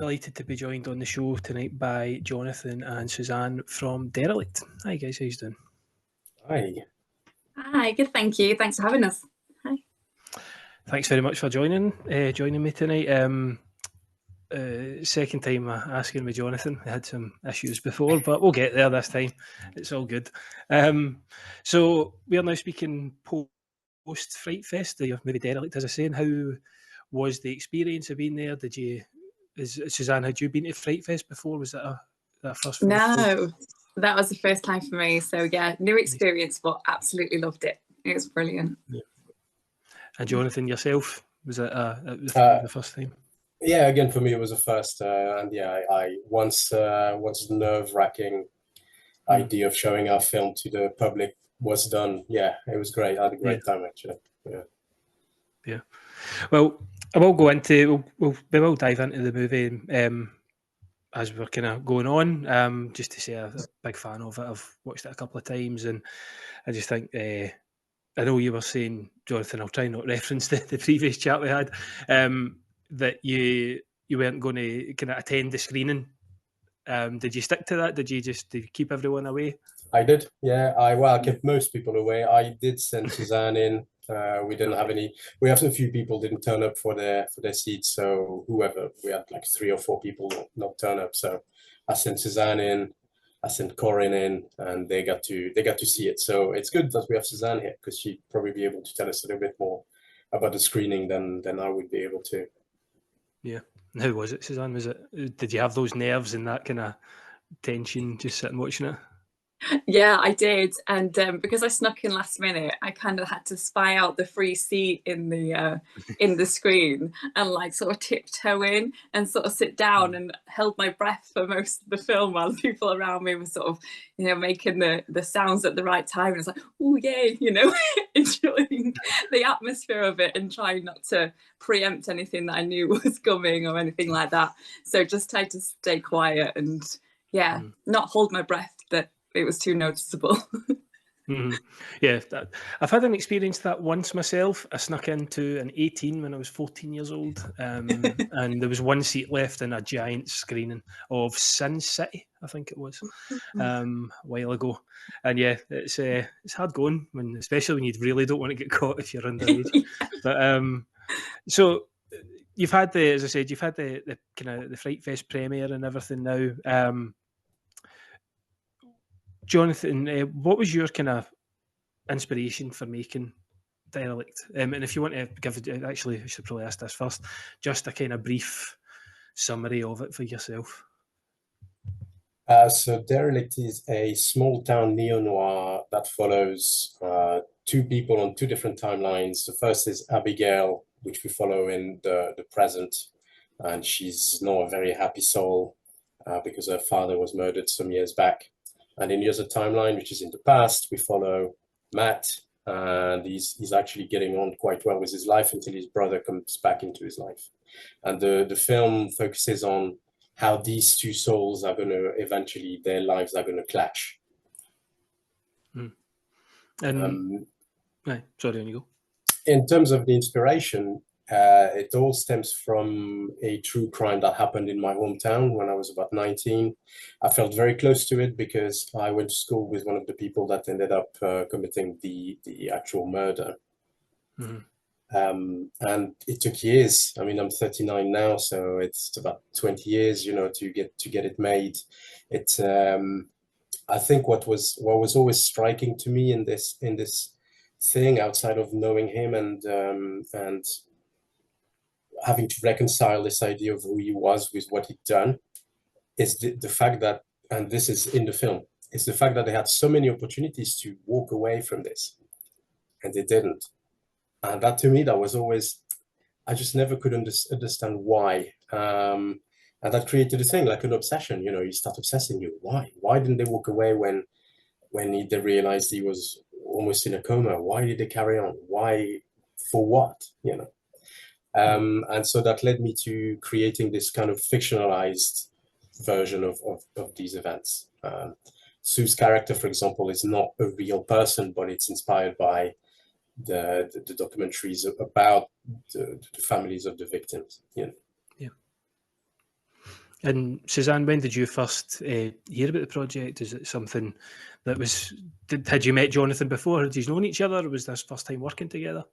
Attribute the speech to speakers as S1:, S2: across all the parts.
S1: delighted to be joined on the show tonight by Jonathan and Suzanne from Derelict. Hi guys, how you doing?
S2: Hi.
S3: Hi, good, thank you. Thanks for having us. Hi.
S1: Thanks very much for joining me tonight. Second time asking with Jonathan. I had some issues before, but we'll get there this time. It's all good. So we are now speaking post-Frightfest, or maybe Derelict, as I say. And how was the experience of being there? Suzanne, had you been to Frightfest before? Was that that first film?
S3: No, that was the first time for me. So yeah, new experience, but absolutely loved it. It was brilliant.
S1: Yeah. And Jonathan, yourself, was it the first time?
S2: Yeah, again for me it was a first, and yeah, I once nerve-wracking idea of showing our film to the public was done. Yeah, it was great. I had a great time actually.
S1: Yeah. Well, I will go into we will dive into the movie as we're kind of going on. Just to say, I'm a big fan of it. I've watched it a couple of times, and I just think I know you were saying, Jonathan, I'll try not reference the previous chat we had, that you weren't going to kind of attend the screening. Did you stick to that? Did you keep everyone away?
S2: I did, yeah. I kept most people away. I did send Suzanne in. We didn't have any. We have a few people didn't turn up for their seats. So whoever, we had like 3 or 4 people not turn up. So I sent Suzanne in. I sent Corinne in, and they got to see it. So it's good that we have Suzanne here because she'd probably be able to tell us a little bit more about the screening than I would be able to.
S1: Yeah. And how was it, Suzanne? Did you have those nerves and that kind of tension just sitting watching it?
S3: Yeah, I did, and because I snuck in last minute, I kind of had to spy out the free seat in the screen and like sort of tiptoe in and sort of sit down and held my breath for most of the film while the people around me were sort of, making the sounds at the right time. And it's like, oh yay, enjoying the atmosphere of it and trying not to preempt anything that I knew was coming or anything like that. So just tried to stay quiet and not hold my breath that it was too noticeable.
S1: Yeah, I've had an experience that once myself. I snuck into an 18 when I was 14 years old, and there was one seat left in a giant screening of Sin City, I think it was, a while ago. And yeah, it's hard going especially when you really don't want to get caught if you're underage. But so you've had as I said, you've had the kind of the Frightfest premiere and everything now. Jonathan, what was your kind of inspiration for making Derelict? And if you want to give, actually, I should probably ask this first, just a kind of brief summary of it for yourself.
S2: So Derelict is a small town neo-noir that follows 2 people on 2 different timelines. The first is Abigail, which we follow in the present, and she's not a very happy soul because her father was murdered some years back. And in the other timeline, which is in the past, we follow Matt, and he's actually getting on quite well with his life until his brother comes back into his life. And the film focuses on how these 2 souls are going to eventually, their lives are going to clash.
S1: Right, sorry, on you go.
S2: In terms of the inspiration, it all stems from a true crime that happened in my hometown when I was about 19. I felt very close to it because I went to school with one of the people that ended up committing the actual murder. And it took years. I mean, I'm 39 now, so it's about 20 years, to get it made. It's I think what was always striking to me in this thing, outside of knowing him and having to reconcile this idea of who he was with what he'd done, is the fact that, and this is in the film, it's the fact that they had so many opportunities to walk away from this, and they didn't. And that, to me, that was always, I just never could understand why. And that created a thing, like an obsession, you start obsessing you. Why didn't they walk away when they realized he was almost in a coma? Why did they carry on? Why? For what? And so that led me to creating this kind of fictionalized version of these events. Sue's character, for example, is not a real person, but it's inspired by the documentaries about the families of the victims.
S1: And Suzanne, when did you first hear about the project? Is it something that was, had you met Jonathan before? Had you known each other? Or was this first time working together?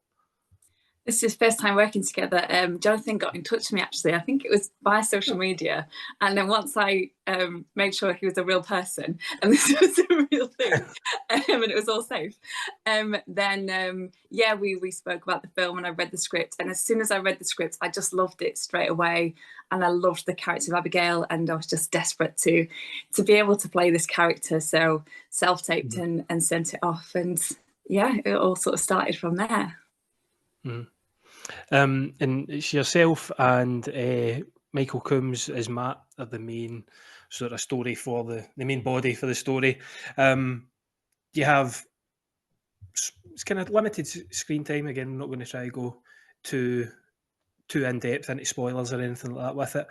S3: This is first time working together. Jonathan got in touch with me, actually. I think it was via social media. And then once I made sure he was a real person and this was a real thing, and it was all safe, then we spoke about the film and I read the script. And as soon as I read the script, I just loved it straight away. And I loved the character of Abigail, and I was just desperate to be able to play this character. So self-taped and sent it off. And yeah, it all sort of started from there.
S1: Mm. And it's yourself and Michael Coombs as Matt are the main sort of story for the main body for the story. You have, it's kind of limited screen time. Again, I'm not going to try to go too in depth into spoilers or anything like that with it.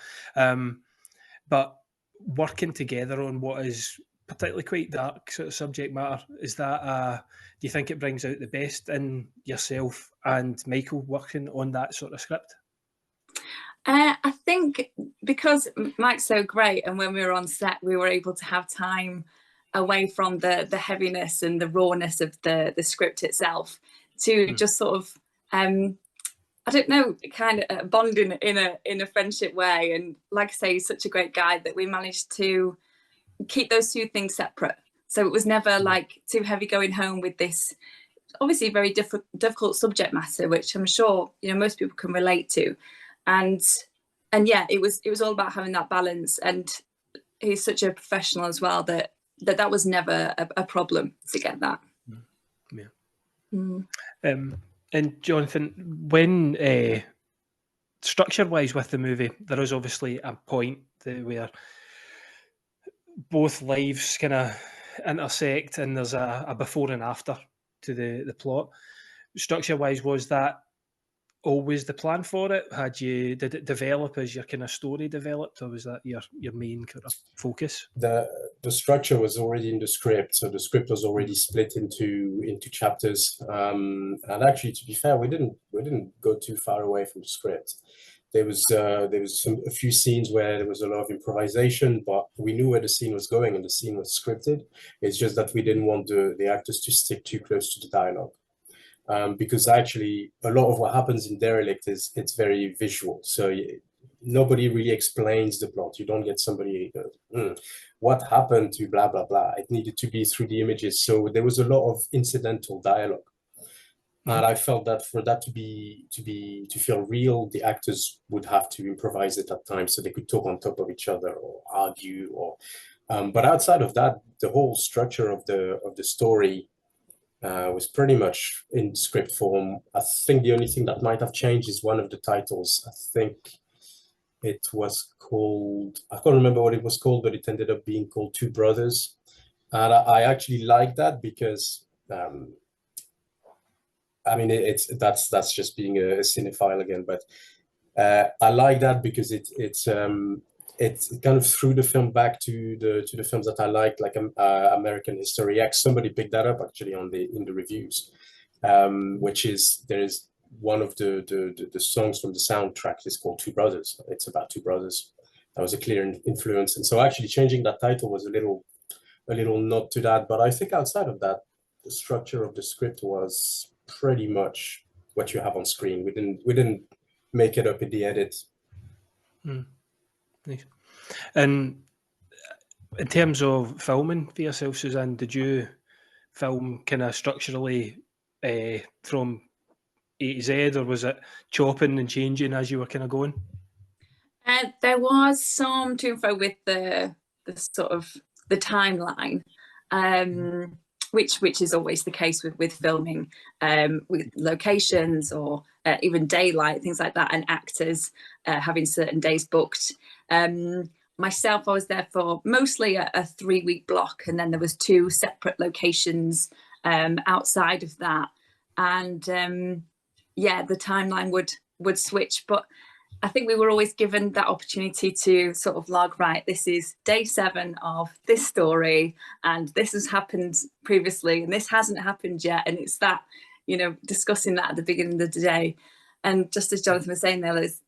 S1: But working together on what is particularly quite dark sort of subject matter, is that do you think it brings out the best in yourself and Michael working on that sort of script?
S3: I think because Mike's so great, and when we were on set, we were able to have time away from the heaviness and the rawness of the script itself to just sort of, I don't know, kind of bonding in a friendship way. And like I say, he's such a great guy that we managed to keep those two things separate. So it was never like too heavy going home with this obviously very difficult subject matter, which I'm sure, you know, most people can relate to. And yeah, it was all about having that balance. And he's such a professional as well that was never a problem to get that.
S1: Yeah. And Jonathan, when structure-wise with the movie, there is obviously a point where both lives kind of intersect, and there's a before and after to the plot. Structure-wise, was that always the plan for it? Did it develop as your kind of story developed, or was that your main kind of focus?
S2: The structure was already in the script, so the script was already split into chapters. And actually, to be fair, we didn't go too far away from the script. There was a few scenes where there was a lot of improvisation, but we knew where the scene was going, and the scene was scripted. It's just that we didn't want the actors to stick too close to the dialogue. Because actually a lot of what happens in Derelict is it's very visual. So nobody really explains the plot. You don't get somebody who goes, what happened to blah, blah, blah. It needed to be through the images. So there was a lot of incidental dialogue. And I felt that for that to feel real, the actors would have to improvise it at times so they could talk on top of each other or argue. Or but outside of that, the whole structure of the story was pretty much in script form. I think the only thing that might have changed is one of the titles. I think it was called, I can't remember what it was called, but it ended up being called Two Brothers. And I actually like that because, I mean, that's just being a cinephile again, but I like that because it kind of threw the film back to the films that I liked, like American History X. Somebody picked that up actually in the reviews, which is there's one of the songs from the soundtrack is called Two Brothers. It's about two brothers. That was a clear influence, and so actually changing that title was a little nod to that. But I think outside of that, the structure of the script was pretty much what you have on screen. We didn't make it up in the edit.
S1: Nice. And in terms of filming for yourself, Suzanne, did you film kind of structurally from A to Z, or was it chopping and changing as you were kind of going?
S3: There was some to and fro with the sort of the timeline, which is always the case with filming, with locations or even daylight, things like that, and actors having certain days booked. Myself, I was there for mostly a 3-week block, and then there was 2 separate locations outside of that. And yeah, the timeline would switch, but I think we were always given that opportunity to sort of log, right, this is day 7 of this story, and this has happened previously, and this hasn't happened yet. And it's that, you know, discussing that at the beginning of the day. And just as Jonathan was saying,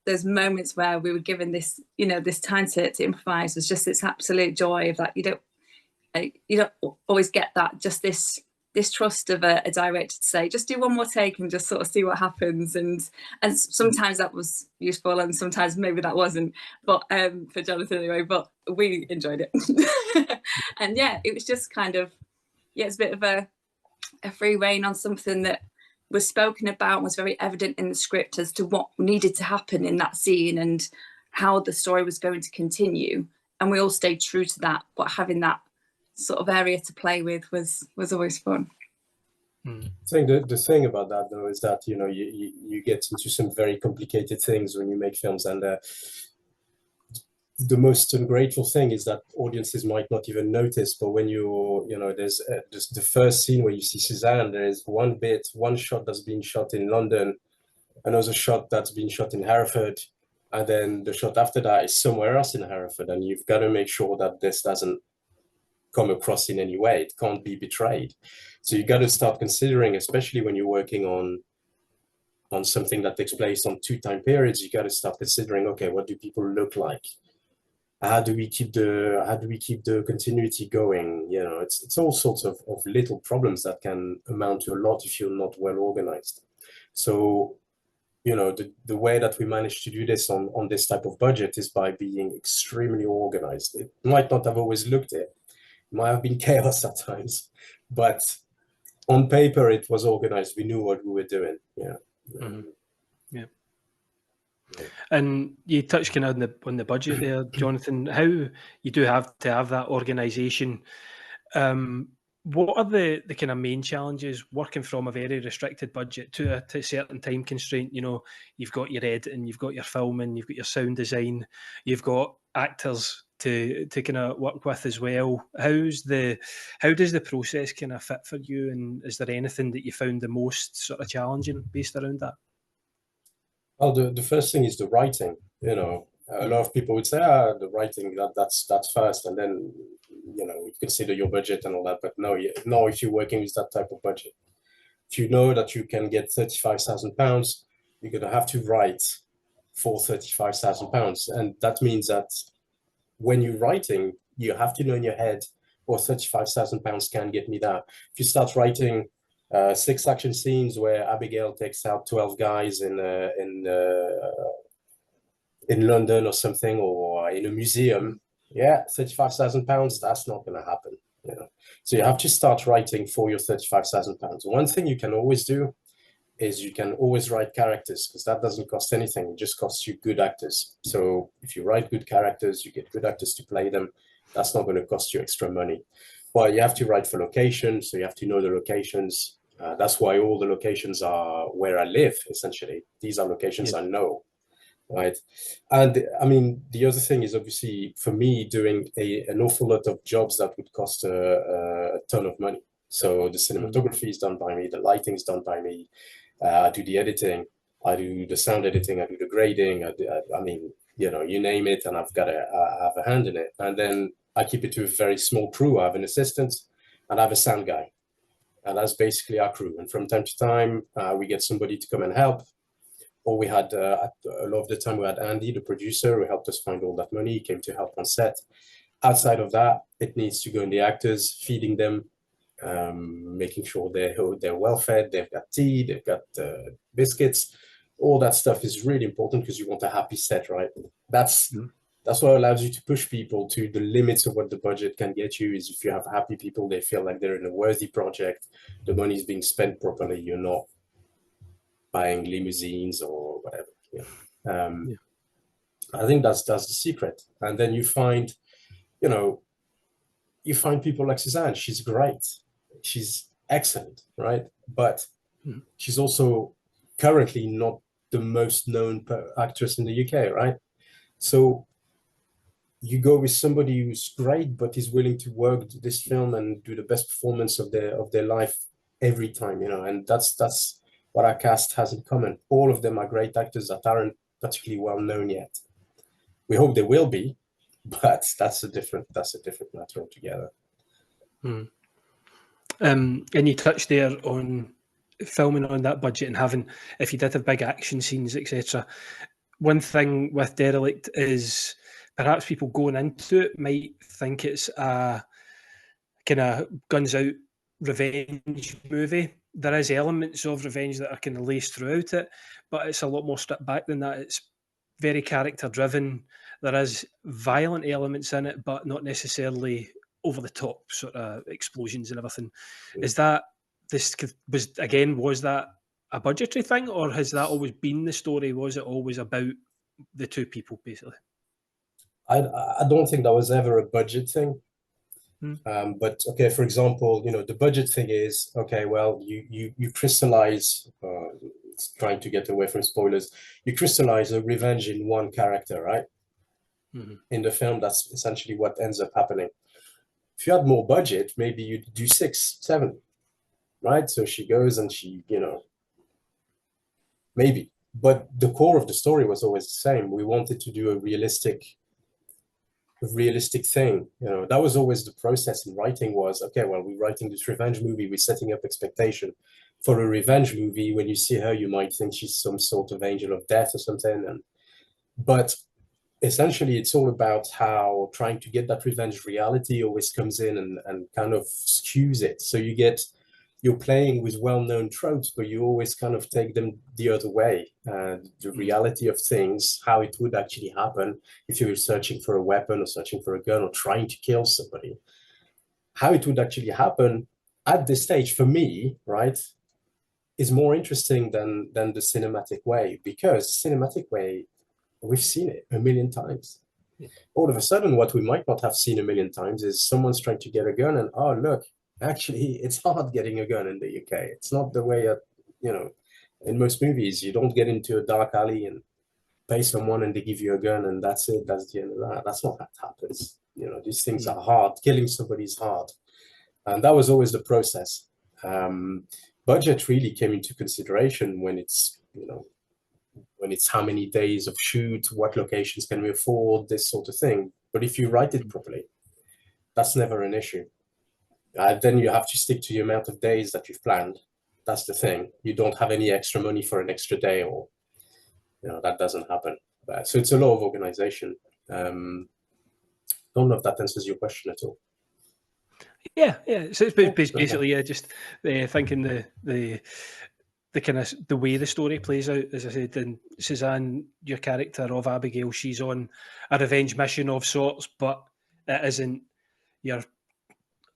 S3: there's moments where we were given this, you know, this time to improvise. Was just this absolute joy of that. You don't always get that, just this trust of a director to say, just do one more take and just sort of see what happens. And sometimes that was useful, and sometimes maybe that wasn't. But for Jonathan anyway, but we enjoyed it. And yeah, it was just kind of, yeah, it's a bit of a free rein on something that was spoken about, was very evident in the script as to what needed to happen in that scene and how the story was going to continue. And we all stayed true to that, but having that sort of area to play with was always fun.
S2: I think the thing about that, though, is that, you know, you get into some very complicated things when you make films, and the most ungrateful thing is that audiences might not even notice. But when you know, there's just the first scene where you see Suzanne, there is one shot that's been shot in London, another shot that's been shot in Hereford, and then the shot after that is somewhere else in Hereford, and you've got to make sure that this doesn't come across in any way. It can't be betrayed. So you got to start considering, especially when you're working on something that takes place on 2 time periods, you got to start considering, okay, what do people look like? How do we keep the continuity going? You know, it's all sorts of little problems that can amount to a lot if you're not well organized. So, you know, the way that we managed to do this on this type of budget is by being extremely organized. It might not have always looked it. It might have been chaos at times, but on paper it was organized. We knew what we were doing. Yeah.
S1: Mm-hmm. Yeah. And you touched kind of on the budget there, Jonathan. How you do have to have that organisation. What are the kind of main challenges working from a very restricted budget to a certain time constraint? You know, you've got your editing, you've got your filming, you've got your sound design, you've got actors to kind of work with as well. How does the process kind of fit for you? And is there anything that you found the most sort of challenging based around that?
S2: Well, the first thing is the writing. You know, a lot of people would say, the writing, that's first, and then, you know, you consider your budget and all that. But no, if you're working with that type of budget, if you know that you can get £35,000, you're going to have to write for £35,000. And that means that when you're writing, you have to know in your head, £35,000 can get me that. If you start writing 6 action scenes where Abigail takes out 12 guys in London or something, or in a museum, yeah, £35,000, that's not going to happen. You know, so you have to start writing for your £35,000. One thing you can always do is you can always write characters, because that doesn't cost anything. It just costs you good actors. So if you write good characters, you get good actors to play them. That's not going to cost you extra money. Well, you have to write for locations, so you have to know the locations. That's why all the locations are where I live, essentially. These are locations I know, right? And I mean, the other thing is, obviously, for me, doing an awful lot of jobs that would cost a ton of money. So the cinematography is done by me, the lighting is done by me, I do the editing, I do the sound editing, I do the grading, I mean, you know, you name it, and I've got to have a hand in it. And then I keep it to a very small crew. I have an assistant and I have a sound guy. And that's basically our crew. And from time to time, we get somebody to come and help. Or we had, a lot of the time, we had Andy, the producer, who helped us find all that money. He came to help on set. Outside of that, it needs to go in the actors, feeding them, making sure they're well fed, they've got tea, they've got biscuits. All that stuff is really important, because you want a happy set, right? That's what allows you to push people to the limits of what the budget can get you. Is if you have happy people, they feel like they're in a worthy project, the money is being spent properly, you're not buying limousines or whatever. I think that's the secret. And then you find, you know, people like Suzanne. She's great, she's excellent, right? But she's also currently not the most known actress in the UK, right? So you go with somebody who's great, but is willing to work this film and do the best performance of their life every time, you know. And that's what our cast has in common. All of them are great actors that aren't particularly well known yet. We hope they will be, but that's a different matter altogether.
S1: And you touched there on filming on that budget and having, if you did have big action scenes, etc. One thing with Derelict is perhaps people going into it might think it's a kind of guns out revenge movie. There is elements of revenge that are kind of laced throughout it, but it's a lot more stripped back than that. It's very character driven. There is violent elements in it, but not necessarily over the top sort of explosions and everything. Is that was that a budgetary thing, or has that always been the story? Was it always about the two people basically?
S2: I don't think that was ever a budget thing. But okay, for example, the budget thing is, okay, well, you crystallize, trying to get away from spoilers, you crystallize a revenge in one character, right? In the film, that's essentially what ends up happening. If you had more budget, maybe you'd do 6, 7, right? So she goes and she, maybe. But the core of the story was always the same. We wanted to do a realistic thing. That was always the process in writing was, okay, well, we're writing this revenge movie, we're setting up expectation. For a revenge movie, when you see her, you might think she's some sort of angel of death or something. But essentially, it's all about how trying to get that revenge reality always comes in and kind of skews it. So you're playing with well-known tropes, but you always kind of take them the other way. The reality of things, how it would actually happen if you were searching for a weapon or searching for a gun or trying to kill somebody. How it would actually happen at this stage, for me, right, is more interesting than the cinematic way, because cinematic way, we've seen it a million times. All of a sudden, what we might not have seen a million times is someone's trying to get a gun and, oh, look, actually, it's hard getting a gun in the UK. It's not the way, in most movies, you don't get into a dark alley and pay someone and they give you a gun and that's it. That's the end of that. That's not how it happens. These things are hard. Killing somebody is hard. And that was always the process. Budget really came into consideration when it's, when it's how many days of shoot, what locations can we afford, this sort of thing. But if you write it properly, that's never an issue. Then you have to stick to the amount of days that you've planned. That's the thing. You don't have any extra money for an extra day, or that doesn't happen. So it's a lot of organization. Don't know if that answers your question at all.
S1: Yeah. So it's basically just thinking the kind of the way the story plays out. As I said, and Suzanne, your character of Abigail, she's on a revenge mission of sorts, but it isn't your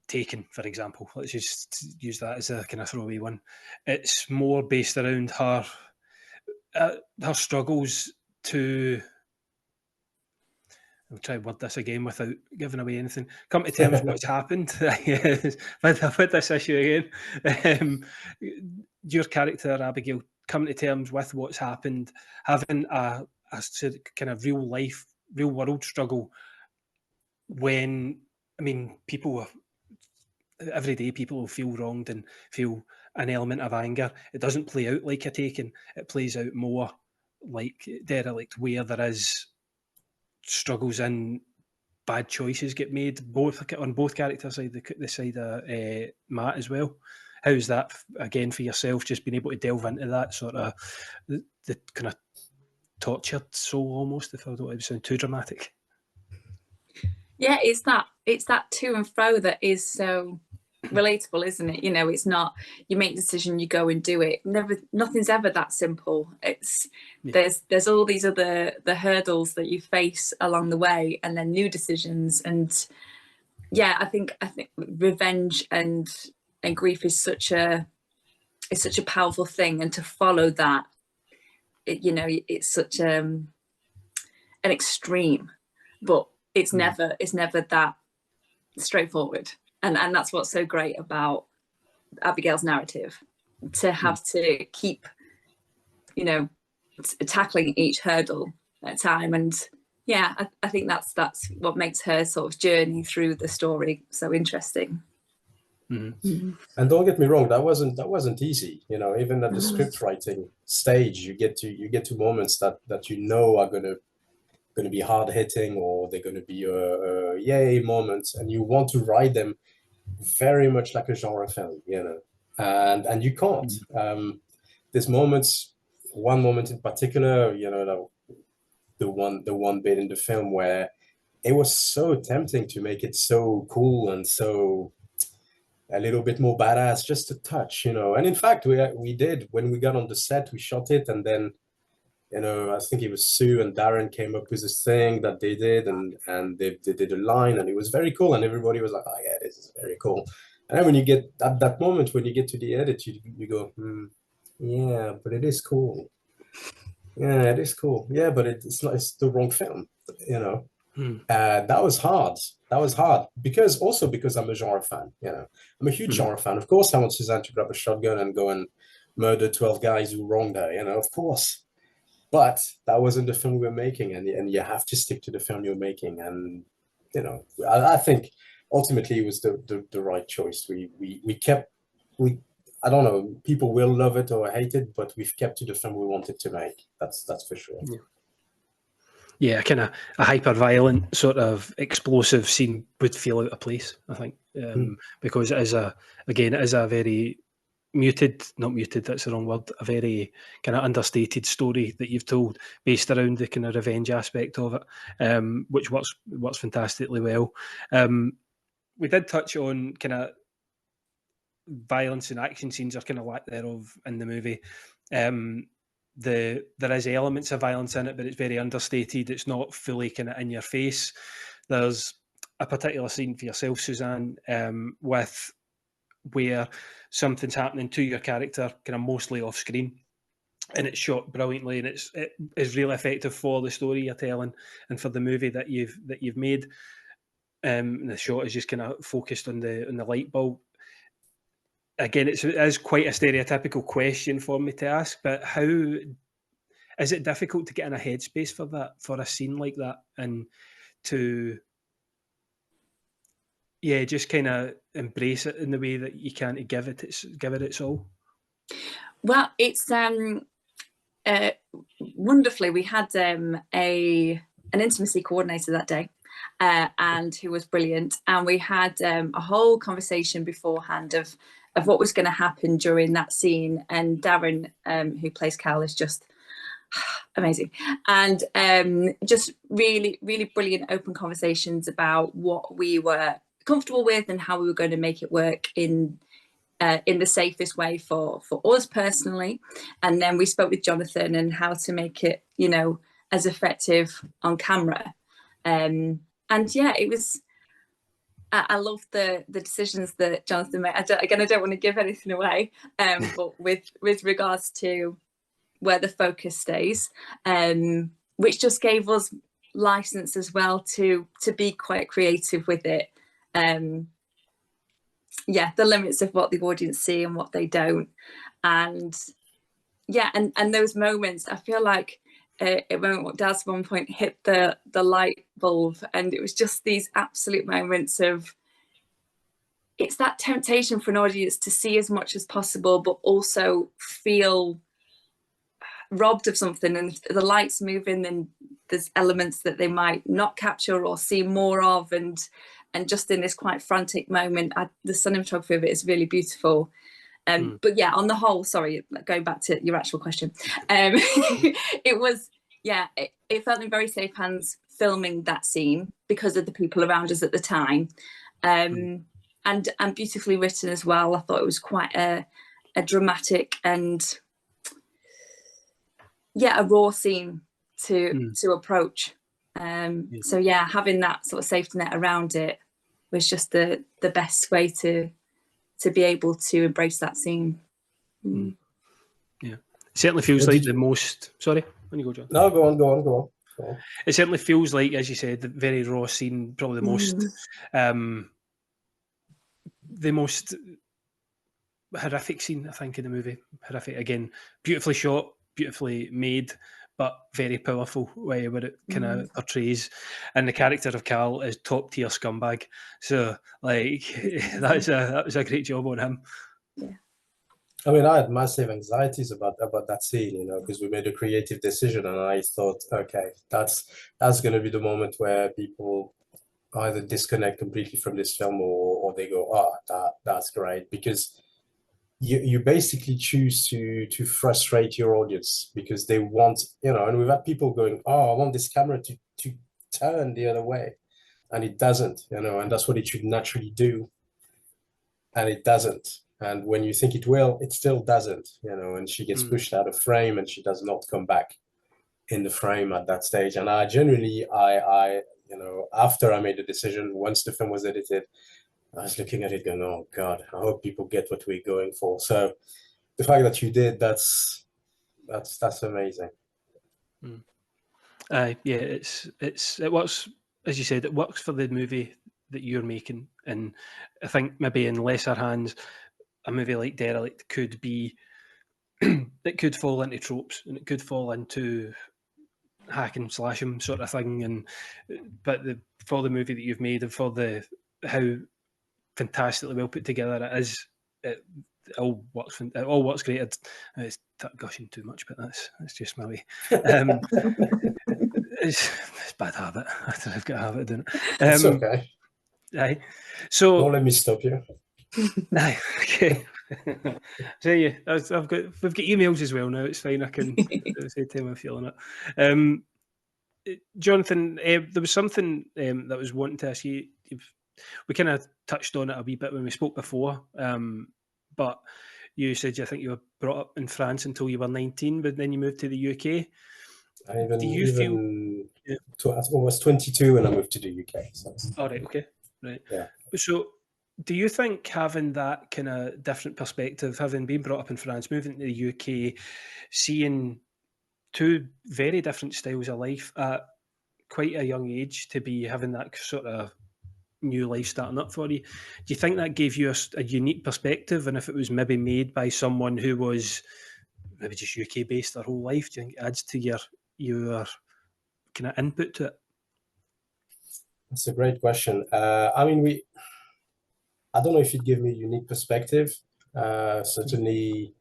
S1: Taken, for example. Let's just use that as a kind of throwaway one. It's more based around her struggles to, I'll try to word this again without giving away anything, come to terms with what's happened with this issue again. Your character, Abigail, coming to terms with what's happened, having a kind of real world struggle when, people every day people will feel wronged and feel an element of anger. It doesn't play out like a Taken. It plays out more like Derelict, where there is struggles and bad choices get made on both characters' side, the side of Matt as well. How's that, again, for yourself, just being able to delve into that sort of the kind of tortured soul almost, if I don't want to sound too dramatic?
S3: Yeah, it's that to and fro that is so relatable, isn't it? It's not you make a decision, you go and do it. Nothing's ever that simple. There's all these other the hurdles that you face along the way, and then new decisions. And yeah, I think revenge and grief is such a powerful thing, and to follow that, it's such an extreme, but it's never that straightforward. And that's what's so great about Abigail's narrative, to have to keep, tackling each hurdle at a time. And yeah, I think that's what makes her sort of journey through the story so interesting.
S2: And don't get me wrong, that wasn't easy. Even at the script writing stage, you get to moments that are going to be hard hitting, or they're going to be yay moments, and you want to write them very much like a genre film. and you can't. There's moments, one moment in particular, you know, the one bit in the film where it was so tempting to make it so cool and so a little bit more badass, just a touch, you know. And in fact, we did, when we got on the set, we shot it, and then, you know, I think it was Sue and Darren came up with this thing that they did, and they did a line, and it was very cool, and everybody was like, oh yeah, this is very cool. And then when you get at that moment, when you get to the edit, you go, yeah, but it is cool. Yeah, it is cool. Yeah, but it's not, it's the wrong film, you know. That was hard. That was hard because I'm a genre fan, you know. I'm a huge genre fan. Of course, I want Suzanne to grab a shotgun and go and murder 12 guys who wronged her, you know, of course. But that wasn't the film we were making, and you have to stick to the film you're making. And, you know, I think ultimately it was the right choice. We kept, I don't know, people will love it or hate it, but we've kept to the film we wanted to make. That's for sure.
S1: Yeah, kind of a hyper-violent sort of explosive scene would feel out of place, I think, because it is a very not muted, that's the wrong word, a very kind of understated story that you've told based around the kind of revenge aspect of it, which works fantastically well. We did touch on kind of violence and action scenes, or kind of lack thereof in the movie. There is elements of violence in it, but it's very understated. It's not fully kind of in your face. There's a particular scene for yourself, Suzanne, with where something's happening to your character, kind of mostly off screen, and it's shot brilliantly, and it is really effective for the story you're telling and for the movie that you've made. And the shot is just kind of focused on the light bulb. Again, it is quite a stereotypical question for me to ask, but how is it difficult to get in a headspace for that, for a scene like that, and to just kind of embrace it in the way that you can, to give it its all?
S3: Well, it's wonderfully, we had an intimacy coordinator that day, and who was brilliant, and we had a whole conversation beforehand of what was going to happen during that scene. And Darren, who plays Cal, is just amazing, and just really, really brilliant open conversations about what we were comfortable with and how we were going to make it work in the safest way for us personally. And then we spoke with Jonathan and how to make it, you know, as effective on camera. And yeah, it was. I love the decisions that Jonathan made. I don't want to give anything away, but with regards to where the focus stays, which just gave us license as well to be quite creative with it. Yeah, the limits of what the audience see and what they don't, and yeah, and those moments, I feel like Daz one point hit the light bulb, and it was just these absolute moments of, it's that temptation for an audience to see as much as possible, but also feel robbed of something. And if the lights moving, then there's elements that they might not capture or see more of, and just in this quite frantic moment, the cinematography of it is really beautiful. But yeah, on the whole, sorry, going back to your actual question, it was, yeah, it felt in very safe hands filming that scene because of the people around us at the time, and beautifully written as well. I thought it was quite a dramatic and a raw scene to approach. So yeah, having that sort of safety net around it was just the best way to be able to embrace that scene.
S1: Yeah, it certainly feels like the most. Sorry, when you go, John.
S2: No, go on.
S1: It certainly feels like, as you said, the very raw scene, probably the most horrific scene, I think, in the movie. Horrific, again, beautifully shot, beautifully made, but very powerful way where it kind of portrays. And the character of Cal is top tier scumbag. So, like, that was a great job on him.
S3: Yeah.
S2: I mean, I had massive anxieties about that scene, you know, because we made a creative decision, and I thought, okay, that's going to be the moment where people either disconnect completely from this film, or they go, that's great, because you basically choose to frustrate your audience because they want, and we've had people going, oh, I want this camera to turn the other way, and it doesn't, and that's what it should naturally do, and it doesn't. And when you think it will, it still doesn't, and she gets pushed out of frame and she does not come back in the frame at that stage. And I genuinely, after I made the decision, once the film was edited, I was looking at it going, oh God, I hope people get what we're going for. So the fact that you did, that's amazing.
S1: Yeah, it works, as you said, it works for the movie that you're making. And I think maybe in lesser hands, a movie like Derelict could be, it could fall into tropes and it could fall into hack and slash 'em sort of thing. But for the movie that you've made and for how fantastically well put together it is, it all works great. It's gushing too much, but that's just my way. It's a bad habit. I've got a habit of doing it.
S2: It's okay.
S1: Aye. So
S2: don't let me stop you.
S1: Aye, okay. So yeah, we've got emails as well now. It's fine. I can say to him I'm feeling it. Jonathan, there was something that I was wanting to ask you. We kind of touched on it a wee bit when we spoke before, but you said I think you were brought up in France until you were 19, but then you moved to the UK.
S2: Do you feel? I was 22 when I moved to the UK. So.
S1: All right. Okay. Right.
S2: Yeah.
S1: So, do you think having that kind of different perspective, having been brought up in France, moving to the UK, seeing two very different styles of life at quite a young age, to be having that sort of new life starting up for you, do you think that gave you a unique perspective? And if it was maybe made by someone who was maybe just UK based their whole life, do you think it adds to your kind of input to it?
S2: That's a great question. I mean, I don't know if it gave me a unique perspective. Certainly,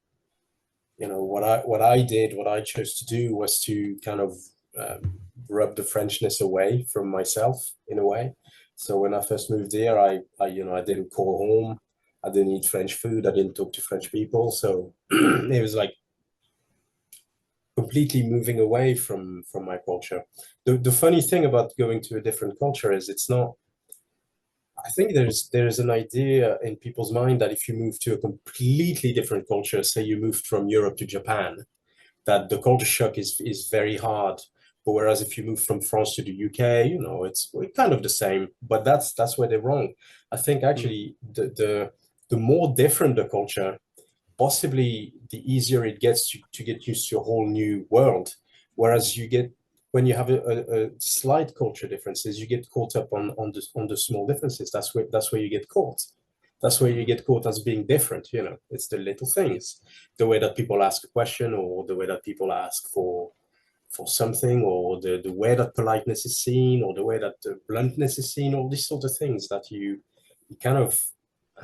S2: what I chose to do was to kind of rub the Frenchness away from myself in a way. So when I first moved here, I didn't call home. I didn't eat French food. I didn't talk to French people. So it was like completely moving away from my culture. The funny thing about going to a different culture is it's not. I think there's an idea in people's mind that if you move to a completely different culture, say you moved from Europe to Japan, that the culture shock is very hard. But whereas if you move from France to the UK, we're kind of the same. But that's where they're wrong. I think actually the more different the culture, possibly the easier it gets to get used to a whole new world. Whereas when you have a slight culture differences, you get caught up on the small differences. That's where you get caught. That's where you get caught as being different. It's the little things, the way that people ask a question, or the way that people ask for something, or the way that politeness is seen, or the way that the bluntness is seen. All these sort of things that you kind of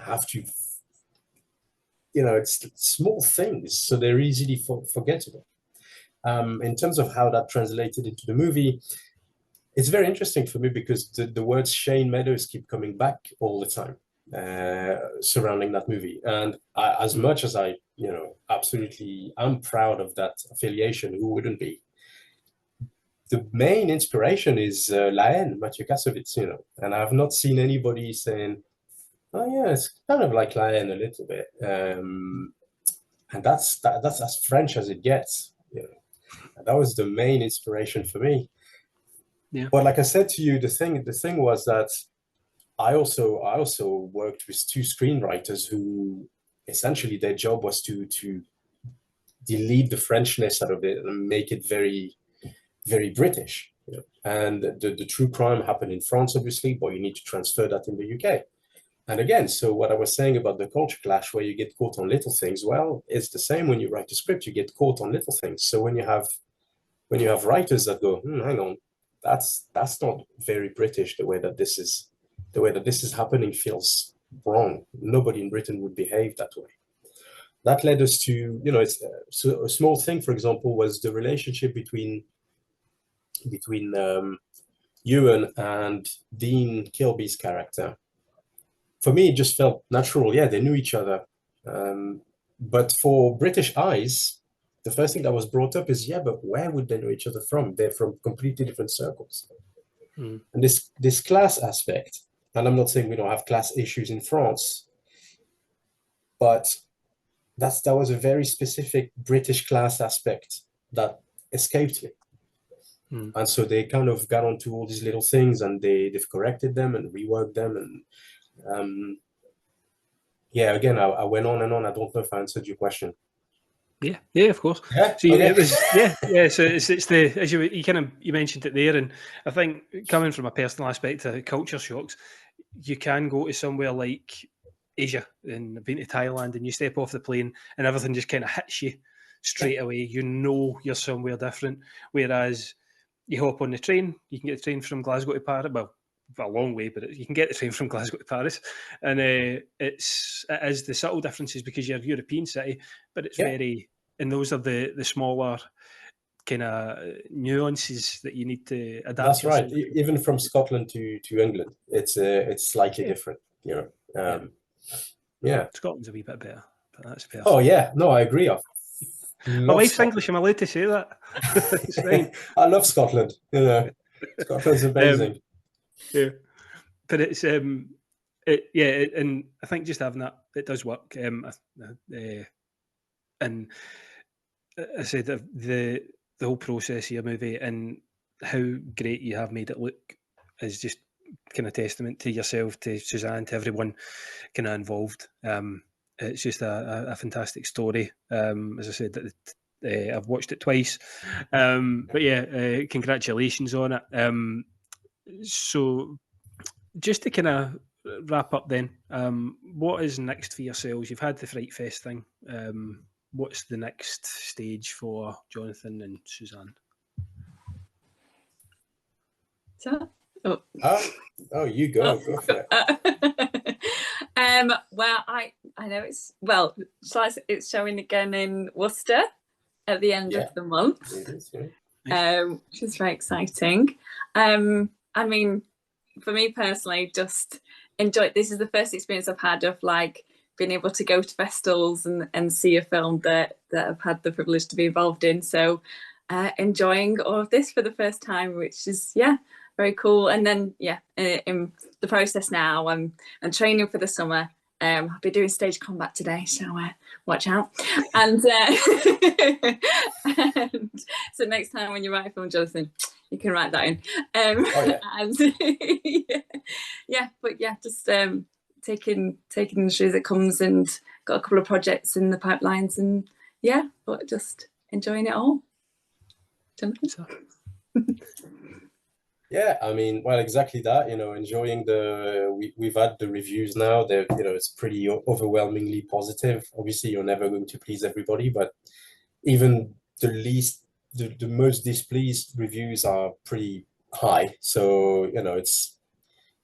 S2: have to. It's small things, so they're easily forgettable. In terms of how that translated into the movie, it's very interesting for me because the words Shane Meadows keep coming back all the time surrounding that movie. And as much as I, absolutely, I'm proud of that affiliation, who wouldn't be? The main inspiration is La Haine, Mathieu Kassovitz, and I've not seen anybody saying, oh yeah, it's kind of like La Haine a little bit. And that's as French as it gets, And that was the main inspiration for me.
S1: Yeah.
S2: But like I said to you, the thing was that I also worked with two screenwriters who essentially their job was to delete the Frenchness out of it and make it very, very British. And the true crime happened in France, obviously, but you need to transfer that in the UK. And again, so what I was saying about the culture clash, where you get caught on little things, well, it's the same when you write a script, you get caught on little things. So when you have writers that go, hang on, that's not very British. The way that this is happening feels wrong. Nobody in Britain would behave that way. That led us to, so a small thing, for example, was the relationship between Ewan and Dean Kilby's character. For me, it just felt natural. Yeah, they knew each other. But for British eyes, the first thing that was brought up is, yeah, but where would they know each other from? They're from completely different circles. And this class aspect, and I'm not saying we don't have class issues in France, but that was a very specific British class aspect that escaped me. And so they kind of got onto all these little things, and they've corrected them and reworked them. And yeah, again, I went on and on. I don't know if I answered your question.
S1: Yeah, of course.
S2: Yeah,
S1: so
S2: okay.
S1: It was So it's the, as you mentioned it there, and I think coming from a personal aspect of culture shocks, you can go to somewhere like Asia, and I've been to Thailand, and you step off the plane and everything just kind of hits you straight away. You know you're somewhere different. Whereas you hop on the train, you can get the train from Glasgow to Paris. Well, a long way, but you can get the train from Glasgow to Paris, and it is the subtle differences because you're a European city, but it's very, and those are the smaller kind of nuances that you need to adapt.
S2: That's right. Even from Scotland to England, it's slightly different. You know,
S1: Scotland's a wee bit better, but that's fair.
S2: Oh yeah, no, I agree.
S1: My wife's Scotland. English. I'm allowed to say that. It's fine.
S2: I love Scotland. You know, Scotland's amazing.
S1: Yeah, but it's and I think just having that, it does work. And I said the whole process of your movie and how great you have made it look is just kind of testament to yourself, to Suzanne, to everyone kind of involved. It's just a fantastic story. As I said, I've watched it twice. But yeah, congratulations on it. So just to kind of wrap up then, what is next for yourselves? You've had the Frighfest thing. What's the next stage for Jonathan and Suzanne?
S2: You go for it.
S3: Well, I know it's showing again in Worcester at the end of the month.
S2: It is, yeah.
S3: Which is very exciting. I mean, for me personally, just enjoy. This is the first experience I've had of like being able to go to festivals and see a film that I've had the privilege to be involved in. So enjoying all of this for the first time, which is very cool. And then in the process now, I'm training for the summer. I'll be doing stage combat today, so watch out. And, and so next time when you write a film, Jonathan, you can write that in. Just taking the industry as it comes, and got a couple of projects in the pipelines, and but just enjoying it all. Jonathan?
S2: Yeah, I mean, well, exactly that, enjoying we've had the reviews now. They're, it's pretty overwhelmingly positive. Obviously, you're never going to please everybody, but even the most displeased reviews are pretty high. So,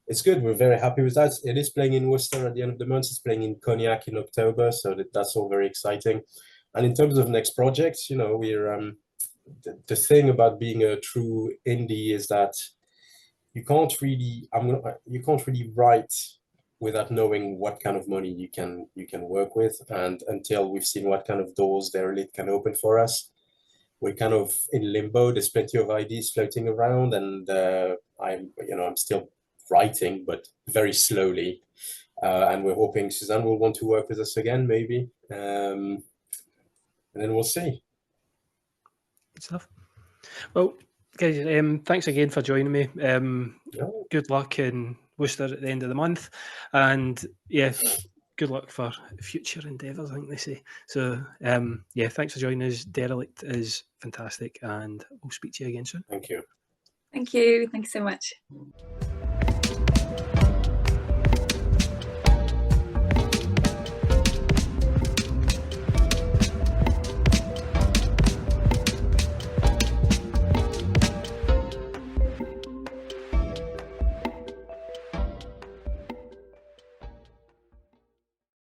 S2: it's good. We're very happy with that. It is playing in Worcester at the end of the month. It's playing in Cognac in October. So that's all very exciting. And in terms of next projects, we're, the thing about being a true indie is that you can't really write without knowing what kind of money you can work with, and until we've seen what kind of doors Derelict can open for us, we're kind of in limbo. There's plenty of ideas floating around, and I'm still writing, but very slowly, and we're hoping Suzanne will want to work with us again, maybe, and then we'll see.
S1: Good stuff. Well, guys, thanks again for joining me. Good luck in Worcester at the end of the month, and good luck for future endeavours, I think they say. So thanks for joining us. Derelict is fantastic, and we'll speak to you again soon.
S2: Thank you.
S3: Thank you so much.